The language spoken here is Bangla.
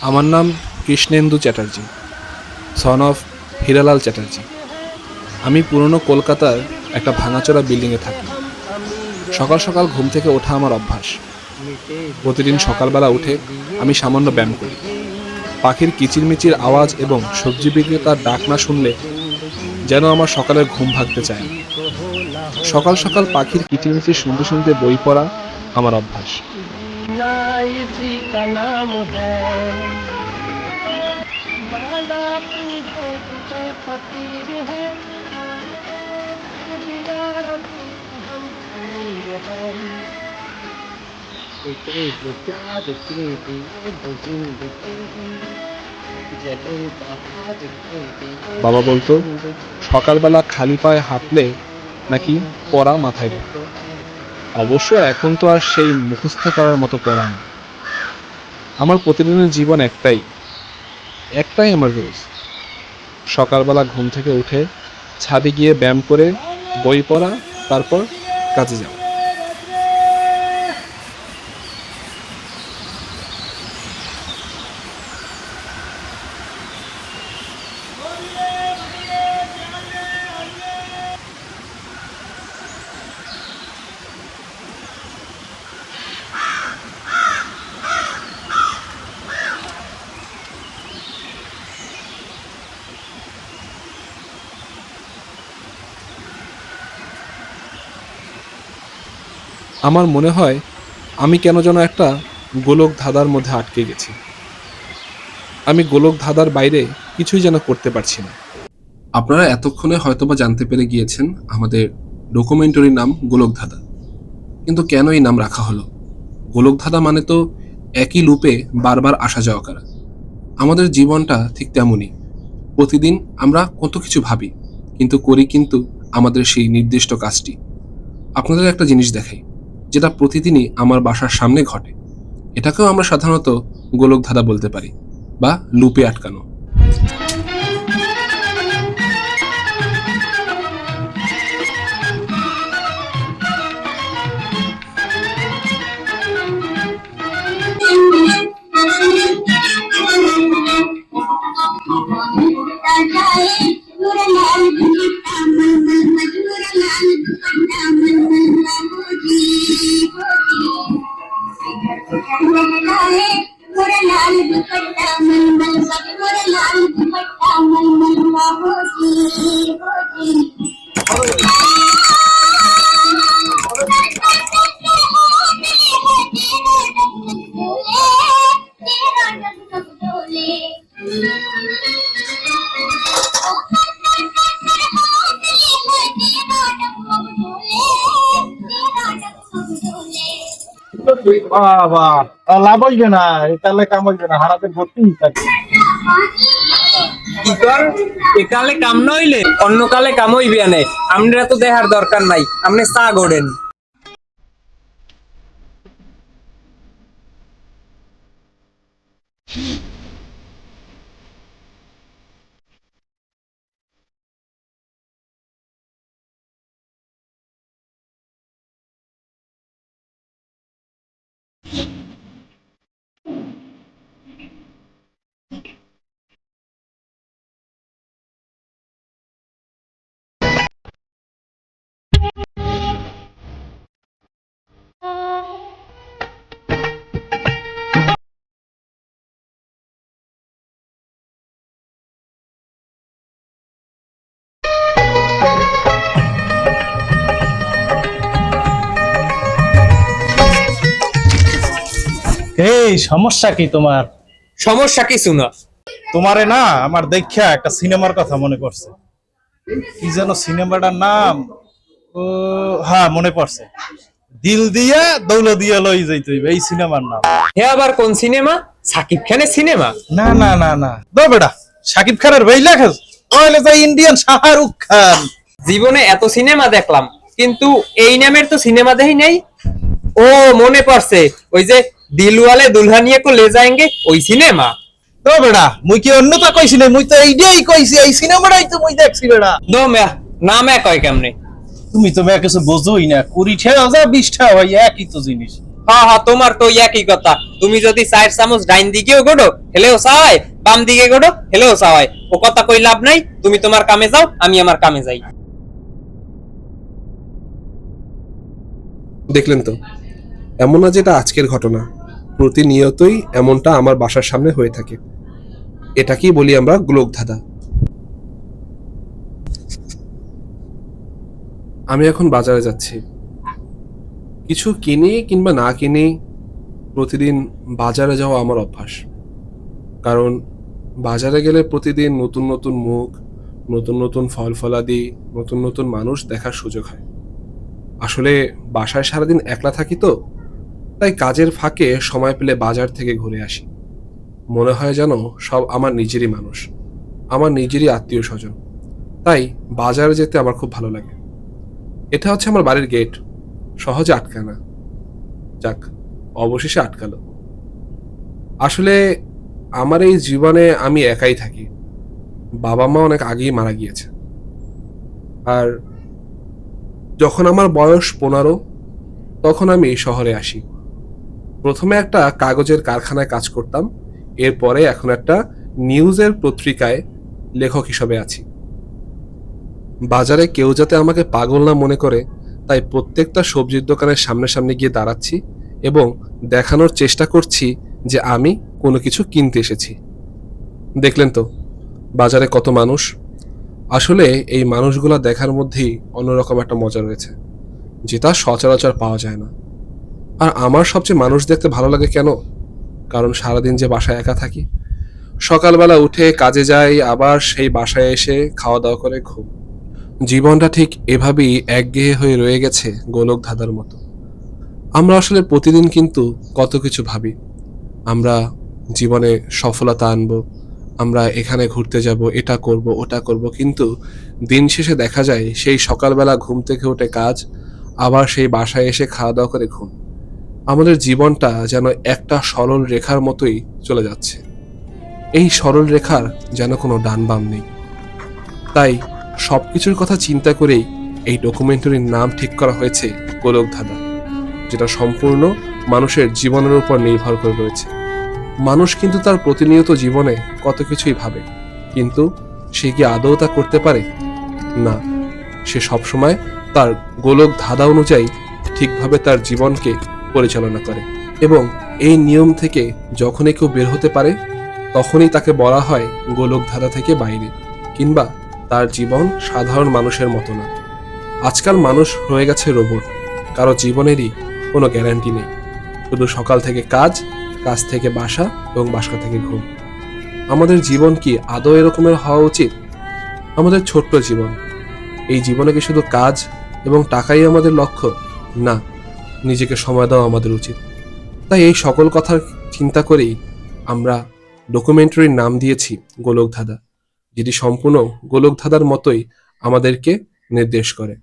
আমার নাম কৃষ্ণেন্দু চ্যাটার্জি, সন অফ হীরালাল চ্যাটার্জি। আমি পুরনো কলকাতার একটা ভাঙাচোরা বিল্ডিংয়ে থাকি। সকাল সকাল ঘুম থেকে ওঠা আমার অভ্যাস। প্রতিদিন সকালবেলা উঠে আমি সামান্য ব্যায়াম করি। পাখির কিচিরমিচির আওয়াজ এবং সবজি বিক্রেতার ডাক না শুনলে যেন আমার সকালের ঘুম ভাঙতে চায় না। সকাল সকাল পাখির কিচিরমিচির শুনতে শুনতে বই পড়া আমার অভ্যাস। বাবা বলতো সকালবেলা খালি পায়ে হাঁটলে নাকি পড়া মাথায় ঢোকে। অবশ্য এখন তো আর সেই মুখস্থ করার মতো পড়া নেই। আমার প্রতিদিনের জীবন একটাই একটাই আমার রোজ সকালবেলা ঘুম থেকে উঠে ছাদে গিয়ে ব্যায়াম করে বই পড়া, তারপর কাজে যাওয়া। আমার মনে হয় আমি কেন যেন একটা গোলক ধাঁধার মধ্যে আটকে গেছি। আমি গোলক ধাঁধার বাইরে কিছুই যেন করতে পারছি না। আপনারা এতক্ষণে হয়তোবা জানতে পেরে গিয়েছেন আমাদের ডকুমেন্টারির নাম গোলক ধাঁধা। কিন্তু কেন এই নাম রাখা হলো? গোলক ধাঁধা মানে তো একই লুপে বারবার আসা যাওয়া করা। আমাদের জীবনটা ঠিক তেমনই। প্রতিদিন আমরা কত কিছু ভাবি, কিন্তু করি কিন্তু আমাদের সেই নির্দিষ্ট কাজটি। আপনাদের একটা জিনিস দেখাই, যেটা প্রতিদিনই আমার বাসার সামনে ঘটে। এটাকেও আমরা সাধারণত গোলক ধাঁধা বলতে পারি, বা লুপে আটকানো। বাবা, লাভ হইবে না, একালে কাম হইবে না, হারাতে ভর্তি থাকে। কি কর একালে কাম নইলে অন্য কালে কাম হইবে না। আমরা তো দেখার দরকার নাই, আপনি চা গড়েন। এই সমস্যা কি তোমার? সমস্যা কিছু না। তোমারে না আমার দেখা একটা সিনেমার কথা মনে পড়ছে। কি যেন সিনেমাটার নাম? ও হ্যাঁ, মনে পড়ছে। দিল দিয়া দৌলা দিয়া লই যাইতে হইবে, এই সিনেমার নাম। হে আবার কোন সিনেমা? সাকিব খানের সিনেমা? না না না না, দো বেটা, শাকিব খানের বইলা খাস ওইলে যাই ইন্ডিয়ান শাহরুখ খান। জীবনে এত সিনেমা দেখলাম, কিন্তু এই নামের তো সিনেমা দেখি নাই। ও মনে পড়ছে, ওই যে দিলওয়ালে দুলহানিয়া কো লে যায়েঙ্গে, ওই সিনেমা। তো বেটা, মুই কি অন্যতা কইছি না? মুই তো এইটাই কইছি, এই সিনেমাটাই তো মুই দেখছি বেটা। দো মেয়া নাম এক হয় কেমনে? তুমি তো মেয়ে কিছু বোঝোই না, 20 টাকা 20 টাকা ভাই একই তো জিনিস। হ্যাঁ হ্যাঁ, তোমার তো একই কথা। তুমি যদি 4 চামচ ডাইন দিকেও গোডো হেলেও চাওয়ায়, বাম দিকে গোডো হেলেও চাওয়ায়। ও কথা কই লাভ নাই, তুমি তোমার কামে যাও, আমি আমার কামে যাই। দেখলেন তো, এমন না যেটা আজকের ঘটনা, প্রতিনিয়তই এমনটা আমার বাসার সামনে হয়ে থাকে। এটাকেই বলি আমরা গোলকধাঁধা। আমি এখন বাজারে যাচ্ছি, কিছু কিনি কিংবা না কিনি, প্রতিদিন বাজারে যাওয়া আমার অভ্যাস। কারণ বাজারে গেলে প্রতিদিন নতুন নতুন মুখ, নতুন নতুন ফল ফলাদি, নতুন নতুন মানুষ দেখার সুযোগ হয়। আসলে বাসায় সারাদিন একলা থাকি তো, তাই কাজের ফাঁকে সময় পেলে বাজার থেকে ঘুরে আসি। মনে হয় যেন সব আমার নিজেরই মানুষ, আমার নিজেরই আত্মীয় স্বজন। তাই বাজারে যেতে আমার খুব ভালো লাগে। এটা হচ্ছে আমার বাড়ির গেট, সহজে আটকায় না। যাক, অবশেষে আটকালো। আসলে আমার এই জীবনে আমি একাই থাকি, বাবা মা অনেক আগেই মারা গিয়েছে। আর যখন আমার বয়স 15, তখন আমি এই শহরে আসি। প্রথমে একটা কাগজের কারখানায় কাজ করতাম, এরপরে এখন একটা নিউজের পত্রিকায় লেখক হিসেবে আছি। বাজারে কেউ যাতে আমাকে পাগল না মনে করে, তাই প্রত্যেকটা সবজির দোকানের সামনে সামনে গিয়ে দাঁড়াচ্ছি এবং দেখানোর চেষ্টা করছি যে আমি কোনো কিছু কিনতে এসেছি। দেখলেন তো বাজারে কত মানুষ। আসলে এই মানুষগুলা দেখার মধ্যেই অন্যরকম একটা মজা রয়েছে, যেটা সচরাচর পাওয়া যায় না। আর আমার সবচেয়ে মানুষ দেখতে ভালো লাগে কেন? কারণ সারাদিন যে বাসায় একা থাকি, সকালবেলা উঠে কাজে যাই, আবার সেই বাসায় এসে খাওয়া দাওয়া করে ঘুম। জীবনটা ঠিক এভাবেই একঘেয়ে হয়ে রয়ে গেছে গোলক ধাঁধার মতো। আমরা আসলে প্রতিদিন কিন্তু কত কিছু ভাবি। আমরা জীবনে সফলতা আনবো, আমরা এখানে ঘুরতে যাব, এটা করব ওটা করব, কিন্তু দিন শেষে দেখা যায় সেই সকালবেলা ঘুম থেকে উঠে কাজ, আবার সেই বাসায় এসে খাওয়া দাওয়া করে ঘুম। আমাদের জীবনটা যেন একটা সরল রেখার মতোই চলে যাচ্ছে। এই সরল রেখার যেন কোনো ডান বাম নেই। তাই সবকিছুর কথা চিন্তা করেই এই ডকুমেন্টারির নাম ঠিক করা হয়েছে গোলকধাঁধা, যেটা সম্পূর্ণ মানুষের জীবনের উপর নির্ভর করে রয়েছে। মানুষ কিন্তু তার প্রতিনিয়ত জীবনে কত কিছুই ভাবে, কিন্তু সে কি আদৌ তা করতে পারে? না, সে সবসময় তার গোলক ধাঁধা অনুযায়ী ঠিকভাবে তার জীবনকে পরিচালনা করে। এবং এই নিয়ম থেকে যখনই কেউ বের হতে পারে, তখনই তাকে বলা হয় গোলক ধাঁধা থেকে বাইরে, কিংবা তার জীবন সাধারণ মানুষের মতো না। আজকাল মানুষ হয়ে গেছে রোবট, কারো জীবনেরই কোনো গ্যারান্টি নেই। শুধু সকাল থেকে কাজ, কাজ থেকে বাসা এবং বাসা থেকে ঘুম। আমাদের জীবন কি আদৌ এরকমের হওয়া উচিত? আমাদের ছোট্ট জীবন, এই জীবনে কি শুধু কাজ এবং টাকাই আমাদের লক্ষ্য? না, নিজেকে সময় দেওয়া আমাদের উচিত। তাই এই সকল কথার চিন্তা করেই আমরা ডকুমেন্টারির নাম দিয়েছি গোলকধাঁধা, যেটি সম্পূর্ণ গোলকধাঁধার মতোই আমাদেরকে নির্দেশ করে।